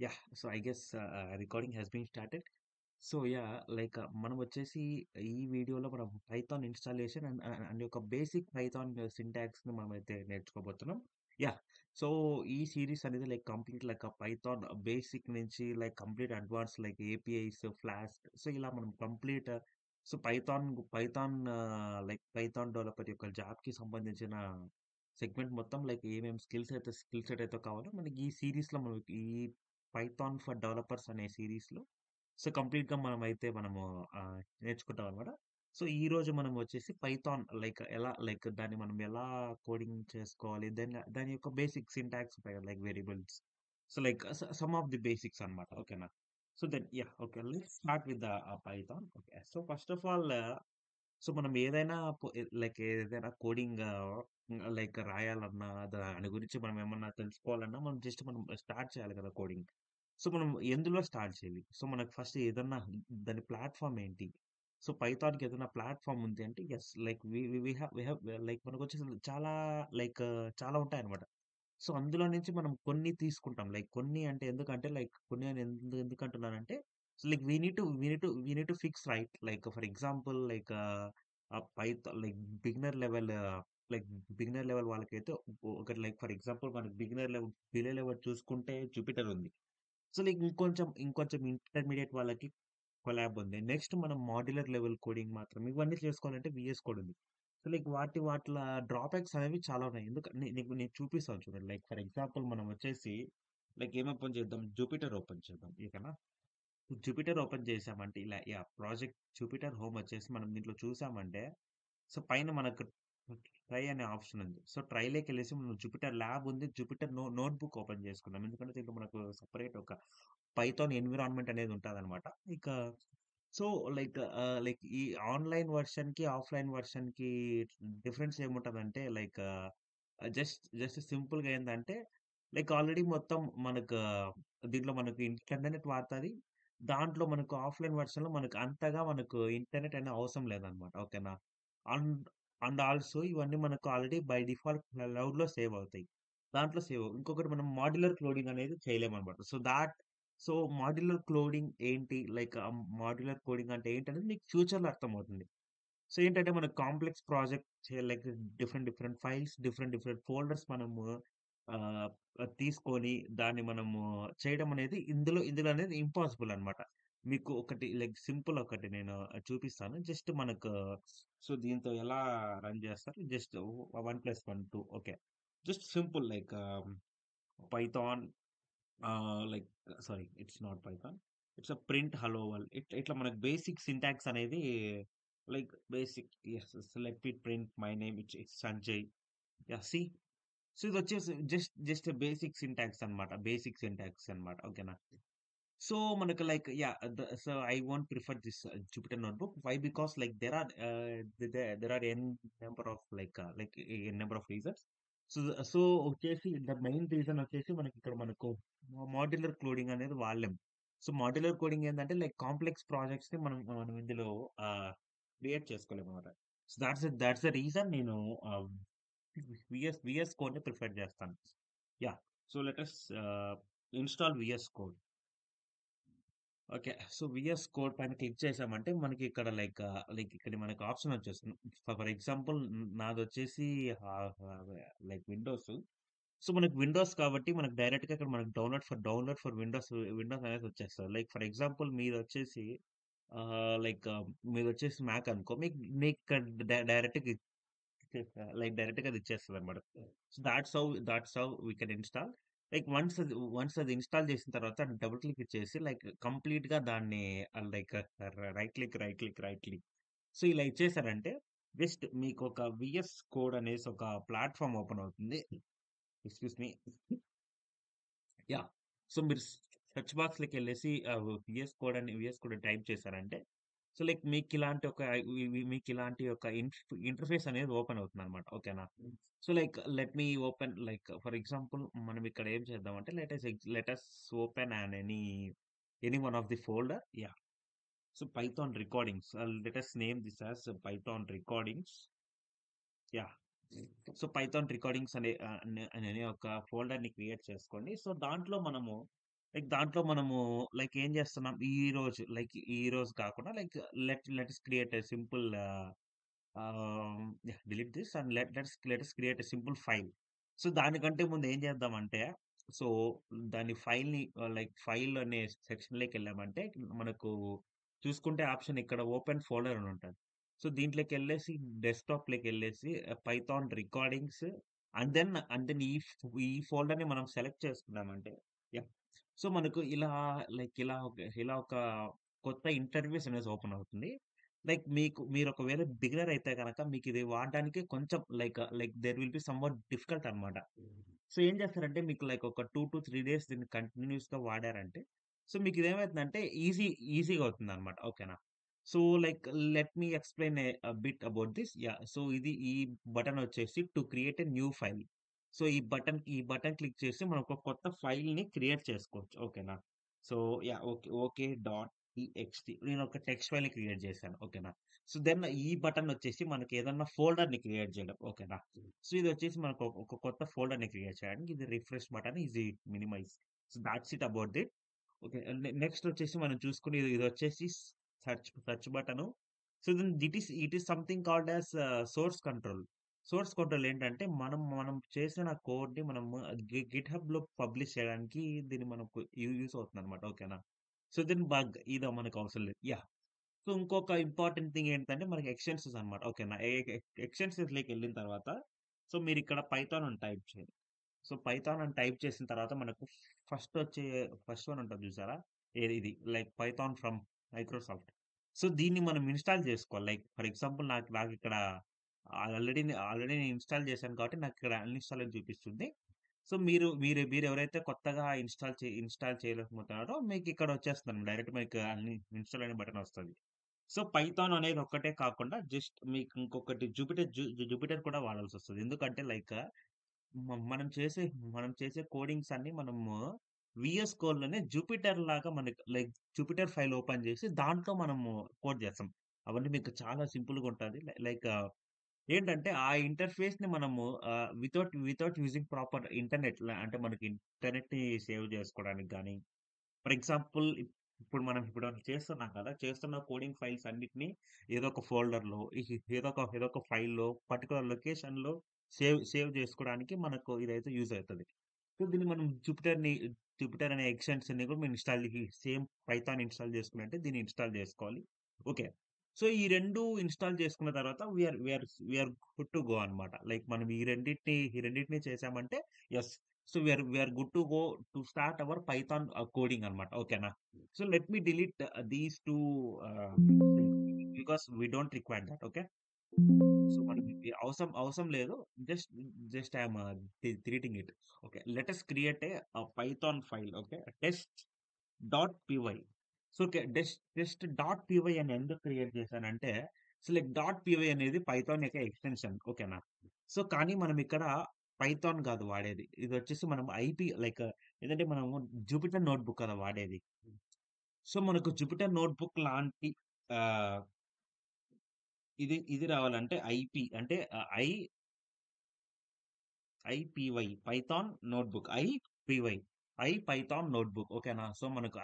Yeah! So, I guess recording has been started. So, yeah! మనం వచ్చేసి ఈ వీడియోలో మనం పైథాన్ ఇన్‌స్టాలేషన్ అండ్ యొక్క బేసిక్ పైథాన్ సింటాక్స్‌ని మనమైతే నేర్చుకోబోతున్నాం. యాహ్! సో, ఈ సీరీస్ అనేది కంప్లీట్ పైథాన్ బేసిక్ నుంచి complete advance APIs, Flask so, ఇలా మనం కంప్లీట్ సో, పైథాన్ డెవలపర్ యొక్క జాబ్‌కి సంబంధించిన సెగ్మెంట్ మొత్తం ఏమేం స్కిల్ సెట్ అయితే కావాలో మనకి ఈ సీరీస్‌లో మనకి ఈ పైథాన్ ఫర్ డెవలపర్స్ అనే సీరీస్‌లో సో, కంప్లీట్‌గా మనము నేర్చుకుంటామనమాట. సో, ఈరోజు మనం వచ్చేసి పైథాన్ దాన్ని మనం ఎలా కోడింగ్ చేసుకోవాలి, దాని యొక్క బేసిక్ సింటాక్స్ ఉంటాయి కదా! Variables. So, some of the basics అన్నమాట. ఓకేనా? So, yeah! Okay. Let's start with the Python. Okay. So, first of all so, మనం ఏదైనా ఏదైనా కోడింగ్ రాయాలన్నా, దాని గురించి మనం ఏమన్నా తెలుసుకోవాలన్నా, మనం స్టార్ట్ చేయాలి కదా! కోడింగ్. సో, మనం ఎందులో స్టార్ట్ చేయాలి? సో, మనకు ఫస్ట్ ఏదన్నా దాని ప్లాట్‌ఫార్మ్ ఏంటి? సో, పైథాన్‌కి ఏదైనా ప్లాట్‌ఫార్మ్ ఉంది అంటే yes. Like we we we have మనకొచ్చేసి చాలా ఉంటాయన్నమాట. సో, అందులో నుంచి మనం కొన్ని తీసుకుంటాం. కొన్ని అంటే ఎందుకంటే కొన్ని అని ఎందుకంటున్నానంటే so, we need to fix right. For example beginner level like beginner level వాళ్ళకైతే ఒకటి ఫర్ ఎగ్జాంపుల్ మనకి బిలో లెవెల్ చూసుకుంటే జూపిటర్ ఉంది. సో, ఇంకొంచెం ఇంటర్మీడియేట్ వాళ్ళకి కొలాబ్ ఉంది. నెక్స్ట్ మనం మాడ్యులర్ లెవెల్ కోడింగ్ మాత్రం ఇవన్నీ చేసుకోవాలంటే వీఎస్ కోడ్ ఉంది. సో, వాటిల డ్రాబ్యాక్స్ అనేవి చాలా ఉన్నాయి. నీకు నేను చూపిస్తాను చూడండి. ఫర్ ఎగ్జాంపుల్ మనం వచ్చేసి ఏం ఓపెన్ చేద్దాం? జూపిటర్ ఓపెన్ చేద్దాం. ఓకేనా? జూపిటర్ ఓపెన్ చేసామంటే యాహ్! ప్రాజెక్ట్ జూపిటర్ హోమ్ వచ్చేసి మనం దీంట్లో చూసామంటే సో, పైన మనకు ట్రై అనే ఆప్షన్ ఉంది. సో, ట్రైలోకెళ్ళేసి మనం జూపిటర్ ల్యాబ్ ఉంది. జూపిటర్ నోట్‌బుక్ ఓపెన్ చేసుకున్నాం. ఎందుకంటే దీంట్లో మనకు సెపరేట్ ఒక పైథాన్ ఎన్విరాన్మెంట్ అనేది ఉంటదనమాట. ఇక సో, ఈ ఆన్‌లైన్ వెర్షన్‌కి, ఆఫ్‌లైన్ వెర్షన్‌కి డిఫరెన్స్ ఏముంటదంటే జస్ట్ సింపుల్‌గా ఏందంటే ఆల్రెడీ మొత్తం మనకు దీంట్లో మనకు ఇంటర్నెట్ వాడతది. దాంట్లో మనకు ఆఫ్‌లైన్ వెర్షన్‌లో మనకు ఇంటర్నెట్ అనేది అవసరం లేదనమాట. ఓకేనా? అండ్ ఆల్సో ఇవన్నీ మనకు ఆల్రెడీ బై డిఫాల్ట్ క్లౌడ్‌లో సేవ్ అవుతాయి. దాంట్లో ఇంకొకటి మనం మాడ్యులర్ కోడింగ్ అనేది చేయలేమనమాట. సో, మాడ్యులర్ కోడింగ్ ఏంటి? మాడ్యులర్ కోడింగ్ అంటే ఏంటనేది మీకు ఫ్యూచర్‌లో అర్థమవుతుంది. సో, ఏంటంటే మనకు complex project different files, different folders మనము ఆహ్, తీసుకొని దాన్ని మనము చేయడం అనేది ఇందులో అనేది ఇంపాసిబుల్ అన్నమాట. మీకు ఒకటి సింపుల్ ఒకటి నేను చూపిస్తాను. జస్ట్ మనకు సో, దీంతో ఎలా రన్ చేస్తారు? Just 1+1 2 okay. Just simple Python like sorry it's not Python. It's a print hello world. ఇట్లా మనకు బేసిక్ సింటాక్స్ అనేది basic yes. Let it print my name it's Sanjay. Yeah! So, ఇదొచ్చేసి జస్ట్ బేసిక్ సింటాక్స్ అన్నమాట. ఓకేనా? So, మనకు so, I won't prefer this Jupiter notebook. Why? Because there are number of n number of reasons. So, వచ్చేసి the main reason వచ్చేసి మనకు modular coding అనేది వాడలేం. So, modular coding ఏందంటే కాంప్లెక్స్ ప్రాజెక్ట్స్‌ని మనం ఇందులో ఆహ్, క్రియేట్ చేసుకోలేమన్నమాట. సో, థాట్స్ ద రీజన్ నేను ఆహ్, వీఎస్ కోడ్‌ని ప్రిఫర్ చేస్తాను. Yeah! So, let us install VS Code. Okay. So, VS Code పైన క్లిక్ చేసామంటే మనకి ఇక్కడ ఇక్కడ మనకి ఆప్షన్ వచ్చేస్తుంది. ఫర్ ఎగ్జాంపుల్ నాదొచ్చేసి ఆహ్, ఆహ్, విండోస్. సో, మనకి విండోస్ కాబట్టి మనకు డైరెక్ట్‌గా ఇక్కడ మనకు డౌన్‌లోడ్ ఫర్ విండోస్ అనేది వచ్చేస్తది. ఫర్ ఎగ్జాంపుల్ మీదొచ్చేసి మ్యాక్ అనుకో. మీకు ఇక్కడ డైరెక్ట్‌గా డైరెక్ట్‌గా అది ఇచ్చేస్తదన్నమాట. So, that's how we can install. Once అది ఇన్‌స్టాల్ చేసిన తర్వాత డబుల్ క్లిక్ ఇచ్చేసి కంప్లీట్‌గా దాన్ని రైట్ క్లిక్. సో, ఇలా ఇచ్చేసారంటే జస్ట్ మీకొక వీఎస్ కోడ్ అనేసి ఒక ప్లాట్‌ఫార్మ్ ఓపెన్ అవుతుంది. Excuse me. యాహ్! సో, మీరు సెర్చ్ బాక్స్‌లోకెళ్ళేసి వీఎస్ కోడ్ అని టైప్ చేశారంటే సో, మీకిలాంటి ఒక ఇంటర్‌ఫేస్ అనేది ఓపెన్ అవుతుందన్నమాట. ఓకేనా? So, let me open for example మనం ఇక్కడ ఏం చేద్దామంటే let us open any one of the folder. Yeah! So, Python recordings. Let us name this as Python recordings. Yeah! So, Python recordings అనే ఒక ఫోల్డర్‌ని create చేసుకోండి. So, దాంట్లో మనము like దాంట్లో మనము లైక్ ఏం చేస్తున్నాం ఈ రోజు కాకుండా like let's create a simple delete this and let's create a simple file. So దానికంటే ముందు ఏం చేద్దామంటే, సో దాని ఫైల్‌ని లైక్ ఫైల్ అనే సెక్షన్‌లోకెళ్ళామంటే మనకు చూసుకుంటే ఆప్షన్ ఇక్కడ ఓపెన్ ఫోల్డర్ అని ఉంటది. సో దీంట్లోకెళ్ళేసి డెస్క్‌టాప్‌లోకెళ్ళేసి పైథాన్ రికార్డింగ్స్ అండ్ దెన్ ఈ ఫోల్డర్‌ని మనం సెలెక్ట్ చేసుకున్నామంటే యాహ్! సో మనకు ఇలా ఒక కొత్త ఇంటర్ఫేస్ అనేది ఓపెన్ అవుతుంది. లైక్ మీరు ఒకవేళ బిగినర్ అయితే గనక మీకిది వాడడానికి కొంచెం like there will be somewhat difficult అన్నమాట. సో ఏం చేస్తారంటే మీకు లైక్ ఒక 2-3 డేస్ దీన్ని కంటిన్యూయస్‌గా వాడారంటే, సో మీకిదేమైతుందంటే ఈజీగా అవుతుందన్నమాట. ఓకేనా? So like let me explain bit about this. Yeah! So ఈ బటన్ వచ్చేసి to create a new file. So ఈ బటన్ క్లిక్ చేసి మనం ఒక కొత్త ఫైల్‌ని క్రియేట్ చేసుకోవచ్చు. ఓకేనా? So yeah! ఓకే డాట్ టీఎక్స్‌టి నేనొక టెక్స్ట్ ఫైల్‌ని క్రియేట్ చేశాను. ఓకేనా? సో దెన్ ఈ బటన్ వచ్చేసి మనకేదన్నా ఫోల్డర్‌ని క్రియేట్ చేయడం. ఓకేనా? సో ఇదొచ్చేసి మనకు ఒక కొత్త ఫోల్డర్‌ని క్రియేట్ చేయడానికి ఇది రిఫ్రెష్ బటన్, ఇది minimize. So that's it about it. Okay. Next వచ్చేసి మనం చూసుకుని ఇదొచ్చేసి search button. So then it is something called as source control. Source control ఏంటంటే మనం చేసిన కోడ్‌ని మనము గిట్‌హబ్‌లో పబ్లిష్ చేయడానికి దీన్ని మనకు యూజ్ అవుతుందన్నమాట. ఓకేనా? సో దెన్ బగ్ ఇది మనకు అవసరం లేదు. యాహ్! సో ఇంకొక ఇంపార్టెంట్ థింగ్ ఏంటంటే మనకి ఎక్స్‌టెన్షన్స్ అన్నమాట. ఓకేనా? ఎక్స్‌టెన్షన్స్‌లోకెళ్ళిన తర్వాత సో మీరిక్కడ పైథాన్ అని టైప్ చేయండి. సో పైథాన్ అని టైప్ చేసిన తర్వాత మనకు ఫస్ట్ వన్ ఉంటది చూసారా? ఏది ఇది like Python from Microsoft. So దీన్ని మనం ఇన్‌స్టాల్ చేసుకోవాలి. లైక్ ఫర్ ఎగ్జాంపుల్ నాకిక్కడ ఆల్రెడీ నేను ఇన్‌స్టాల్ చేశాను కాబట్టి నాకిక్కడ అన్‌ఇన్‌స్టాల్ అని చూపిస్తుంది. సో మీరెవరైతే కొత్తగా ఇన్‌స్టాల్ చేయలేకపోతున్నారో మీకిక్కడ వచ్చేస్తుందండి. డైరెక్ట్ మీకు ఇన్‌స్టాల్ అనే బటన్ వస్తది. సో పైథాన్ అనేది ఒక్కటే కాకుండా జస్ట్ మీకు ఇంకొకటి జూపిటర్ కూడా వాడాల్సొస్తది. ఎందుకంటే మనం చేసే కోడింగ్స్ అన్నీ మనము వీఎస్ కోడ్‌లోనే జూపిటర్ లాగా మనకి లైక్ జూపిటర్ ఫైల్ ఓపెన్ చేసి దాంట్లో మనము కోడ్ చేస్తాం. అవన్నీ మీకు చాలా సింపుల్‌గా ఉంటది. ఏంటంటే ఆ ఇంటర్ఫేస్‌ని మనము వితౌట్ యూజింగ్ ప్రాపర్ ఇంటర్నెట్ అంటే మనకి ఇంటర్నెట్‌ని సేవ్ చేసుకోవడానికి గాని, ఫర్ ఎగ్జాంపుల్ ఇప్పుడు చేస్తున్నాం కదా! చేస్తున్న కోడింగ్ ఫైల్స్ అన్నిటిని ఏదో ఒక ఫోల్డర్‌లో ఏదో ఒక ఫైల్‌లో పర్టిక్యులర్ లొకేషన్‌లో సేవ్ చేసుకోవడానికి మనకు ఇదైతే యూజ్ అయితది. సో, దీన్ని మనం జూపిటర్ అనే ఎక్స్‌టెన్షన్‌ని కూడా మనం సేమ్ పైథాన్ ఇన్‌స్టాల్ చేసుకున్నట్టే దీన్ని ఇన్‌స్టాల్ చేసుకోవాలి. ఓకే. సో, ఈ 2 ఇన్‌స్టాల్ చేసుకున్న తర్వాత we are good to go అన్నమాట. లైక్ మనం ఈ రెండిటిని చేసామంటే yes. So, we are good to go to start our Python coding అన్నమాట. ఓకేనా? So, let me delete these 2 things because we don't require that. Okay. So, మనకి అవసరం లేదు. Just just I am deleting it. Okay. Let us create Python file. Okay. టెస్ట్.py. So, okay. టెస్ట్.py అని ఎందుకు create చేశానంటే, సో, లైక్ డాట్ పీవై అనేది Python యొక్క ఎక్స్‌టెన్షన్. ఓకేనా? సో, కానీ మనం ఇక్కడ పైథాన్ కాదు వాడేది. ఇదొచ్చేసి మనం ఏదంటే మనము జూపిటర్ నోట్‌బుక్ కదా వాడేది. సో, మనకు జూపిటర్ నోట్‌బుక్ లాంటి ఆహ్, ఇది రావాలంటే అంటే ఐపీవై పైథాన్ నోట్‌బుక్. ఐపైథాన్ నోట్‌బుక్ ఓకేనా? సో, మనకు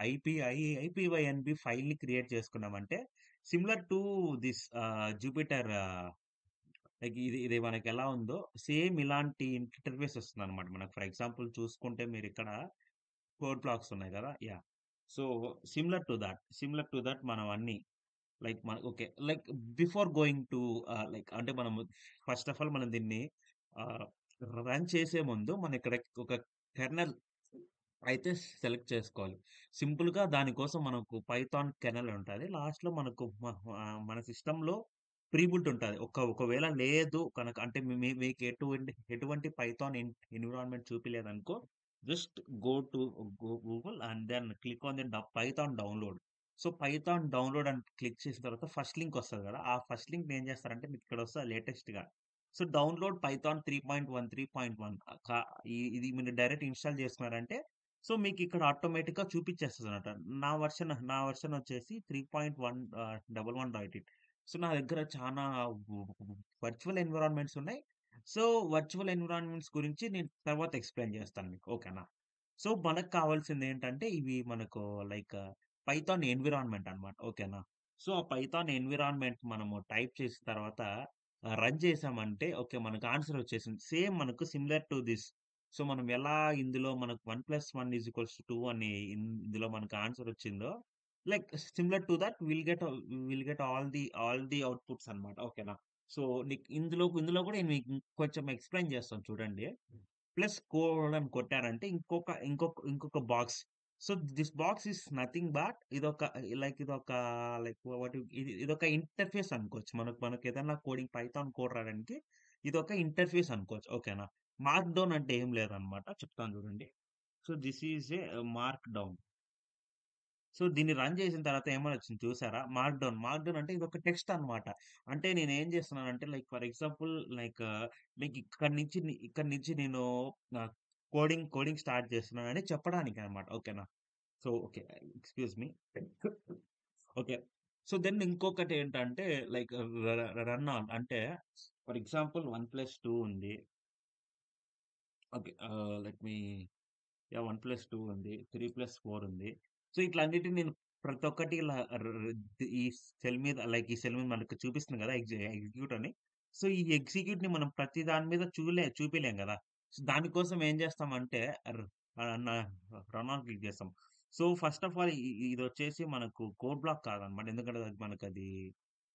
ఐపీవైఎన్‌బి ఫైల్‌ని క్రియేట్ చేసుకున్నామంటే similar to this Jupiter like ఇది మనకెలా ఉందో సేమ్ ఇలాంటి ఇంటర్ఫేస్ వస్తుందన్నమాట మనకు. ఫర్ ఎగ్జాంపుల్ చూసుకుంటే మీరిక్కడ కోడ్ బ్లాక్స్ ఉన్నాయి కదా! Yeah! So, similar to that మనం అన్నీ okay. Like before going to అంటే మనము ఫస్ట్ ఆఫ్ ఆల్ మనం దీన్ని ఆహ్, రన్ చేసే ముందు మనం ఇక్కడ ఒక కెర్నల్ అయితే సెలెక్ట్ చేసుకోవాలి. సింపుల్‌గా దానికోసం మనకు పైథాన్ కెర్నల్ ఉంటది. లాస్ట్‌లో మనకు మన సిస్టమ్‌లో ప్రీ బుల్ట్ ఉంటది. ఒకవేళ లేదు కనుక అంటే మీకు ఎటువంటి పైథాన్ ఎన్విరాన్మెంట్ చూపియలేదనుకో just go to Google and then click on the Python download. So, Python download అని క్లిక్ చేసిన తర్వాత ఫస్ట్ లింక్ వస్తది గదా! ఆ ఫస్ట్ లింక్‌ని ఏం చేస్తారంటే మీకిక్కడ వస్తది లేటెస్ట్‌గా. సో, డౌన్‌లోడ్ పైథాన్ 3.1 క ఇది మీరు డైరెక్ట్ ఇన్‌స్టాల్ చేసుకున్నారంటే సో, మీకిక్కడ ఆటోమేటిక్‌గా చూపిచ్చేస్తదనమాట. నా వెర్షన్ వచ్చేసి 3.1 సో, నా దగ్గర చానా వర్చువల్ ఎన్విరాన్మెంట్స్ ఉన్నాయి. సో, వర్చువల్ ఎన్విరాన్మెంట్స్ గురించి నేను తర్వాత ఎక్స్‌ప్లెయిన్ చేస్తాను మీకు. ఓకేనా? సో, మనకు కావాల్సిందేంటంటే ఇవి మనకు లైక్ పైథాన్ ఎన్విరాన్మెంట్ అన్నమాట. ఓకేనా? సో, ఆ పైథాన్ ఎన్విరాన్మెంట్ మనము టైప్ చేసిన తర్వాత రన్ చేసామంటే ఓకే. మనకు ఆన్సర్ వచ్చేసింది. సేమ్ మనకు సిమిలర్ టు థిస్. సో, మనం ఎలా ఇందులో మనకు 1+1 = 2 అని ఇందులో మనకు ఆన్సర్ వచ్చిందో like similar to that will get all the outputs అన్నమాట. ఓకేనా? సో, ఇందులో కూడా నేను మీకు కొంచెం ఎక్స్‌ప్లెయిన్ చేస్తాను చూడండి. ప్లస్ కోడ్ అని కొట్టారంటే ఇంకొక box. So, this box is nothing but ఇదొక లైక్ వాట్ ఇదొక ఇంటర్ఫేస్ అనుకోవచ్చు. మనకేదన్నా పైథాన్ కోడ్ రాయడానికి ఇదొక ఇంటర్ఫేస్ అనుకోవచ్చు. ఓకేనా? మార్క్‌డౌన్ అంటే ఏం లేదన్నమాట. చెప్తాను చూడండి. So, this is a markdown. So, దీన్ని రన్ చేసిన తర్వాత ఏమనొచ్చింది చూసారా? మార్క్‌డౌన్ అంటే ఇదొక టెక్స్ట్ అన్నమాట. అంటే నేనేం చేస్తున్నానంటే లైక్ ఫర్ ఎగ్జాంపుల్ లైక్ ఇక్కడి నుంచి నేను ఆహ్, కోడింగ్ స్టార్ట్ చేస్తున్నానని చెప్పడానికనమాట. ఓకేనా? So, okay. Excuse me. Okay. So, then ఇంకొకటేంటంటే లైక్ రన్ ఆన్ అంటే ఫర్ ఎగ్జాంపుల్ 1+2 ఉంది. ఓకే. Let me yeah! 1+2 ఉంది. 3+4 ఉంది. సో, ఇట్లన్నిటిని నేను ప్రతి ఒక్కటి ఇలా ర్ ర్ ఈ ఈ సెల్ మీద మనకు చూపిస్తుంది గదా! ఎగ్జిక్యూట్ అని. సో, ఈ ఎగ్జిక్యూట్‌ని మనం ప్రతి దాని మీద చూపియలేం గదా! సో, దానికోసం ఏం చేస్తామంటే ర్ నా రన్ ఆన్ క్లిక్ చేస్తాం. సో, ఫస్ట్ ఆఫ్ ఆల్ ఇదొచ్చేసి మనకు కోడ్ బ్లాక్ కాదనమాట. ఎందుకంటే అది మనకది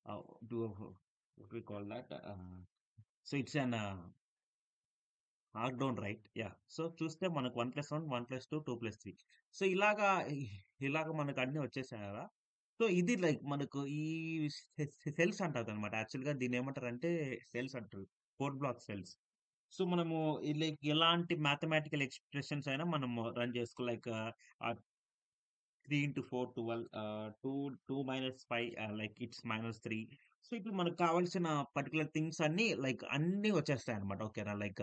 ah, do what we call that so, it's lockdown right. Yeah! So, చూస్తే మనకు 1+1, 1+2, 2+3 సో, ఇలాగ మనకు అన్నీ వచ్చేసాయి గదా! సో, ఇది లైక్ మనకు ఈ సెల్స్ అంటారనమాట. యాక్చువల్‌గా దీన్నేమంటారంటే సెల్స్ అంటారు. Code block cells. సో, మనము లైక్ ఎలాంటి మ్యాథమెటికల్ ఎక్స్‌ప్రెషన్స్ అయినా మనము రన్ చేసుకో like 3 into 4 12 2 minus 5 like it's -3 so, ఇప్పుడు మనకు కావాల్సిన పర్టిక్యులర్ థింగ్స్ అన్నీ వచ్చేస్తాయన్నమాట. ఓకేనా? లైక్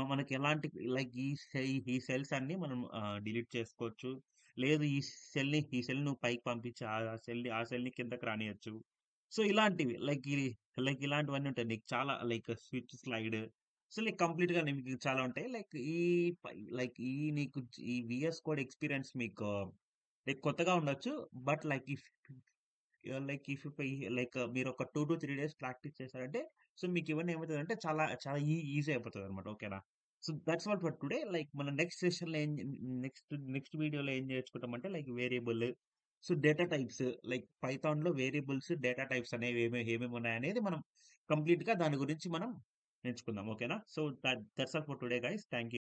మనకి ఎలాంటి లైక్ ఈ సెల్స్ అన్నీ మనం డిలీట్ చేసుకోవచ్చు. లేదు ఈ సెల్ నువ్వు పైకి పంపించి ఆ సెల్‌ని కిందకి రానియొచ్చు. సో, ఇలాంటివి లైక్ ఇలాంటివన్నీ ఉంటాయి. నీకు చాలా like switch slide so, like కంప్లీట్‌గా మీకు చాలా ఉంటాయి. ఈ వీఎస్ కోడ్ ఎక్స్‌పీరియన్స్ మీకు కొత్తగా ఉండొచ్చు. బట్ ఇఫ్ మీరొక 2-3 డేస్ ప్రాక్టీస్ చేశారంటే, సో, మీకివన్నీ ఏమైతదంటే చాలా చాలా ఈజీ అయిపోతదనమాట. ఓకేనా? So, that's all for today. Like మన నెక్స్ట్ సెషన్‌లో నెక్స్ట్ వీడియోలో ఏం నేర్చుకుంటామంటే like variable, so, data types like పైథాన్‌లో వేరియబుల్స్, డేటా టైప్స్ అనేవి ఏమేమున్నాయనేది మనం కంప్లీట్‌గా దాని గురించి మనం నేర్చుకుందాం. ఓకేనా? So, that's all for today guys. Thank you.